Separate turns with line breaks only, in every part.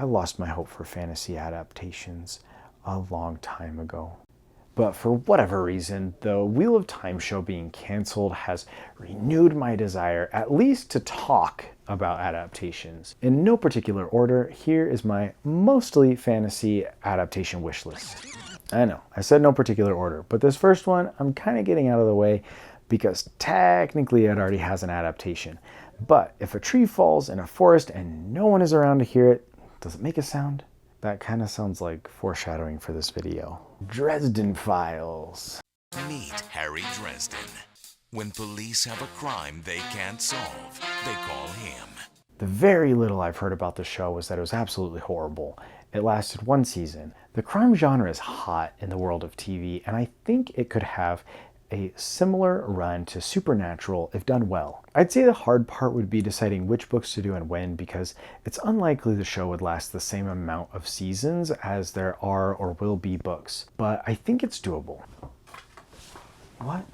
I lost my hope for fantasy adaptations a long time ago. But for whatever reason, the Wheel of Time show being canceled has renewed my desire at least to talk about adaptations. In no particular order, here is my mostly fantasy adaptation wish list. I know, I said no particular order, but this first one I'm kind of getting out of the way because technically it already has an adaptation. But if a tree falls in a forest and no one is around to hear it, does it make a sound? That kind of sounds like foreshadowing for this video. Dresden Files.
Meet Harry Dresden. When police have a crime they can't solve, they call him.
The very little I've heard about the show was that it was absolutely horrible. It lasted one season. The crime genre is hot in the world of TV, and I think it could have a similar run to Supernatural if done well. I'd say the hard part would be deciding which books to do and when, because it's unlikely the show would last the same amount of seasons as there are or will be books, but I think it's doable. What?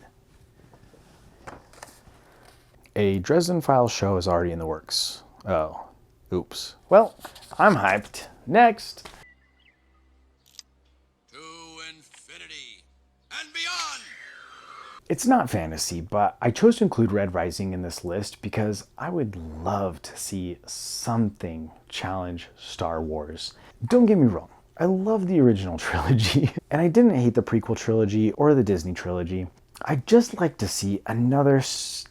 A Dresden Files show is already in the works. Oh, oops. Well, I'm hyped. Next!
To infinity and beyond!
It's not fantasy, but I chose to include Red Rising in this list because I would love to see something challenge Star Wars. Don't get me wrong, I love the original trilogy, and I didn't hate the prequel trilogy or the Disney trilogy. I'd just like to see another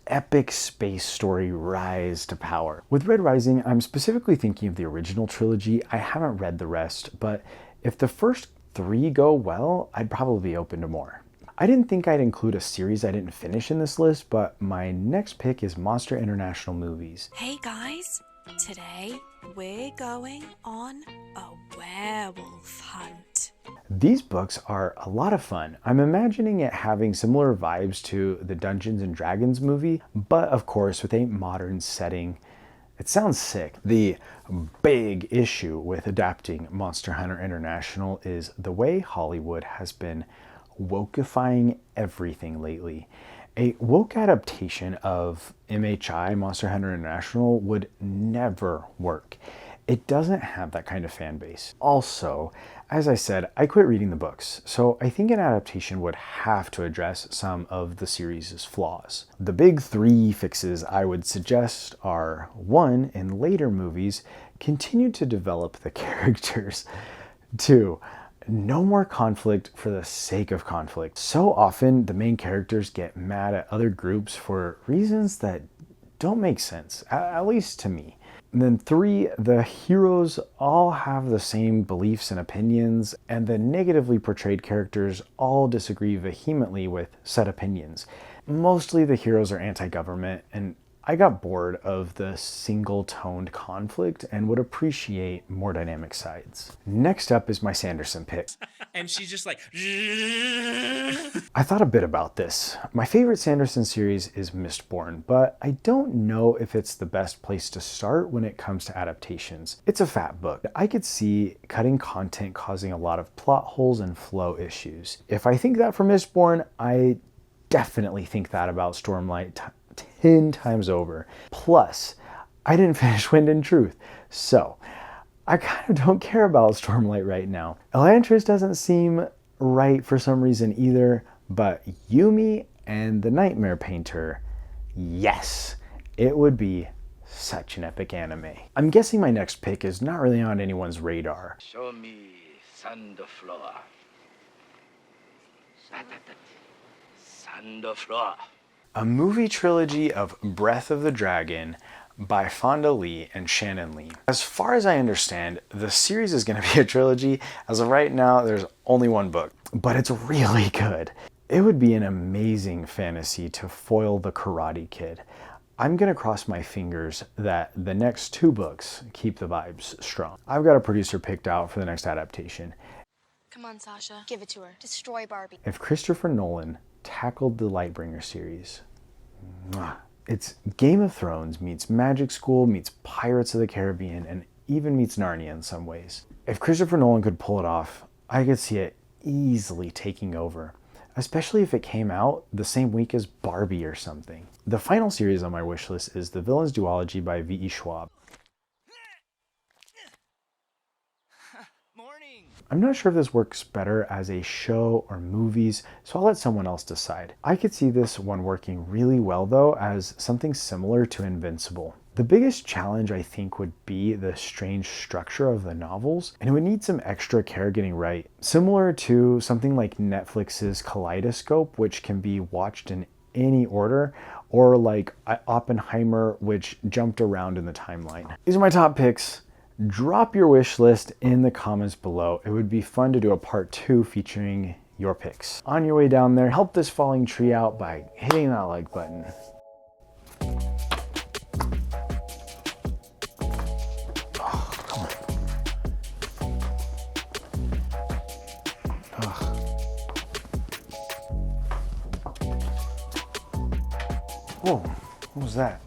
epic space story rise to power. With Red Rising, I'm specifically thinking of the original trilogy. I haven't read the rest, but if the first 3 go well, I'd probably be open to more. I didn't think I'd include a series I didn't finish in this list, but my next pick is Monster International Movies.
Hey guys, today we're going on a werewolf hunt.
These books are a lot of fun. I'm imagining it having similar vibes to the Dungeons and Dragons movie, but of course with a modern setting. It sounds sick. The big issue with adapting Monster Hunter International is the way Hollywood has been wokeifying everything lately. A woke adaptation of MHI, Monster Hunter International, would never work. It doesn't have that kind of fan base. Also, as I said, I quit reading the books, so I think an adaptation would have to address some of the series' flaws. The big 3 fixes I would suggest are: 1, in later movies, continue to develop the characters. 2, no more conflict for the sake of conflict. So often, the main characters get mad at other groups for reasons that don't make sense, at least to me. And then 3, the heroes all have the same beliefs and opinions, and the negatively portrayed characters all disagree vehemently with said opinions. Mostly the heroes are anti-government, and I got bored of the single-toned conflict and would appreciate more dynamic sides. Next up is my Sanderson pick.
And she's just like...
I thought a bit about this. My favorite Sanderson series is Mistborn, but I don't know if it's the best place to start when it comes to adaptations. It's a fat book. I could see cutting content causing a lot of plot holes and flow issues. If I think that for Mistborn, I definitely think that about Stormlight 10 times over. Plus, I didn't finish Wind and Truth, so I kind of don't care about Stormlight right now. Elantris doesn't seem right for some reason either, but Yumi and the Nightmare Painter, yes, it would be such an epic anime. I'm guessing my next pick is not really on anyone's radar.
Show me Sandflower. Sandflower.
A movie trilogy of Breath of the Dragon by Fonda Lee and Shannon Lee. As far as I understand, the series is going to be a trilogy. As of right now, there's only 1 book, but it's really good. It would be an amazing fantasy to foil the Karate Kid. I'm going to cross my fingers that the next 2 books keep the vibes strong. I've got a producer picked out for the next adaptation.
Come on, Sasha. Give it to her. Destroy Barbie.
If Christopher Nolan tackled the Lightbringer series, it's Game of Thrones meets Magic School meets Pirates of the Caribbean and even meets Narnia in some ways. If Christopher Nolan could pull it off, I could see it easily taking over, especially if it came out the same week as Barbie or something. The final series on my wish list is The Villain's Duology by V.E. Schwab. I'm not sure if this works better as a show or movies, so I'll let someone else decide. I could see this one working really well though as something similar to Invincible. The biggest challenge I think would be the strange structure of the novels, and it would need some extra care getting right. Similar to something like Netflix's Kaleidoscope, which can be watched in any order, or like Oppenheimer, which jumped around in the timeline. These are my top picks. Drop your wish list in the comments below. It would be fun to do a part 2 featuring your picks. On your way down there, help this falling tree out by hitting that like button. Oh, come on. Whoa, what was that?